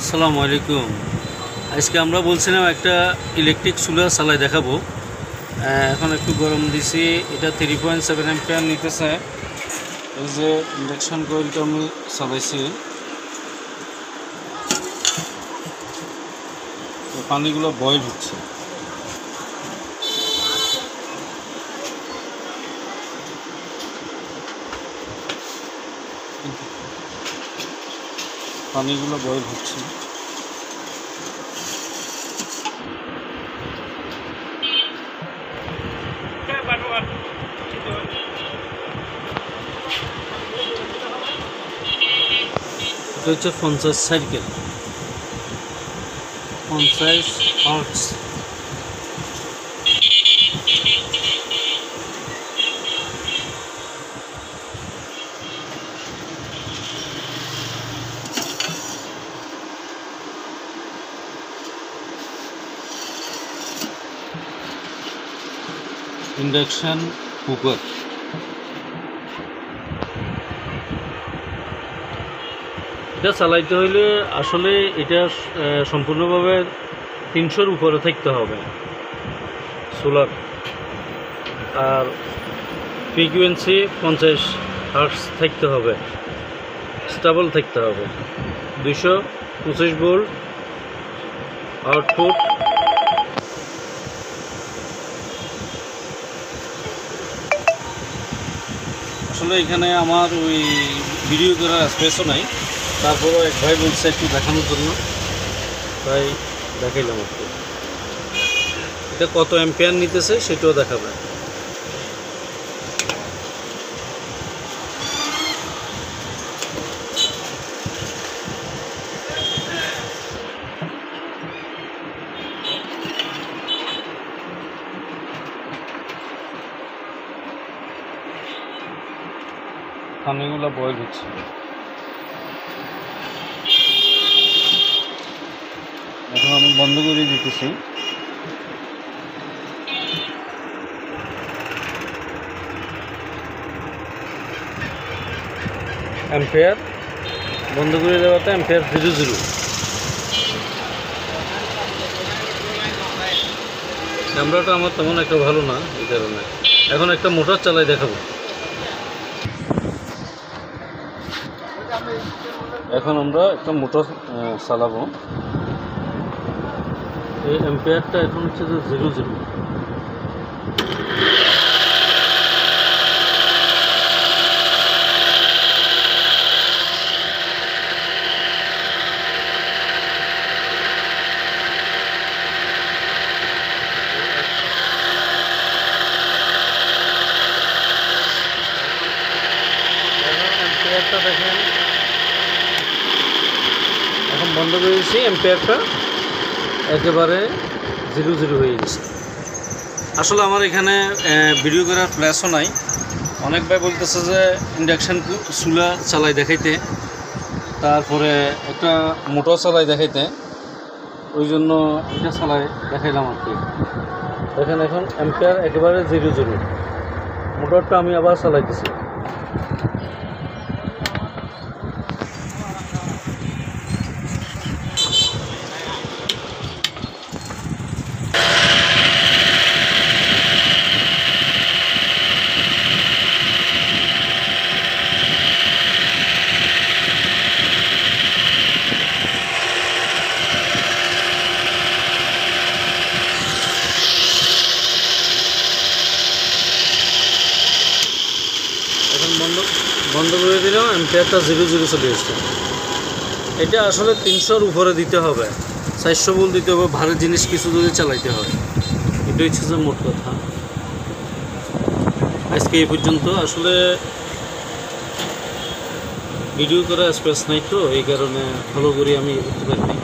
আসসালামু আলাইকুম। আজকে আমরা বলছিলাম একটা ইলেকট্রিক চুলা চালাই দেখাবো। এখন একটু গরম দিছি, এটা 3.7 অ্যাম্পিয়ার নিতেছে। এই যে ইন্ডাকশন কয়েলটা আমি চালাইছি, পানিগুলো বয়েল হচ্ছে। পানিগুলো বয়েল হচ্ছে। এটা হচ্ছে 50 সাইকেল, 50 হার্টজ। Induction cooker. এটা চালাইতে হইলে আসলে এটা সম্পূর্ণভাবে 300-র উপরে থাকতে হবে সোলার, আর ফ্রিকুয়েন্সি 50 হার্টজ থাকতে হবে, স্টেবল থাকতে হবে। 225 ভোল্ট আউটপুট। আসলে এখানে আমার ওই ভিডিও করার স্পেসও নাই, তারপরও এক ভাই বলছে একটু দেখানোর জন্য, তাই দেখাইলাম একটু। এটা কত অ্যাম্পিয়ার নিতেছে সেটাও দেখাবে। পানিগুলো বয়েল হচ্ছে। এখন আমি বন্ধ করে দিতেছি। অ্যাম্পিয়ার বন্ধ করে দেওয়াতে অ্যাম্পিয়ার 00। ক্যামেরাটা আমার তেমন একটা ভালো না, এই কারণে। এখন একটা মোটর চালাই দেখাবো। এখন আমরা একটা মোটর চালাবো। এই অ্যাম্পিয়ারটা এখন হচ্ছে যে 00। অ্যাম্পিয়ারটা দেখেন, এখন বন্ধ করে দিয়েছি। অ্যাম্পিয়ারটা একেবারে 00 হয়ে গেছে। আসলে আমার এখানে ভিডিও করার ফ্ল্যাশও নাই। অনেক ভাই বলতেছে যে ইন্ডাকশান চুলা চালাই দেখাইতে, তারপরে একটা মোটর চালাই দেখাইতে, ওই জন্য এটা চালাই দেখাইলাম আর কি। দেখেন এখন অ্যাম্পিয়ার একেবারে 00। মোটরটা আমি আবার চালাইতেছি। এখন বন্ধ করে দিলাম, অ্যাম্পিয়ারটা 00 চলে এসছে। এটা আসলে 300-র উপরে দিতে হবে, 400 ভোল্ট দিতে হবে, ভারী জিনিস কিছু যদি চালাইতে হয়। এটা হচ্ছে যে মোট কথা। আজকে এই পর্যন্ত। আসলে ভিডিও করার স্পেস নাই, তো এই কারণে ভালো করে আমি করতে পারিনি।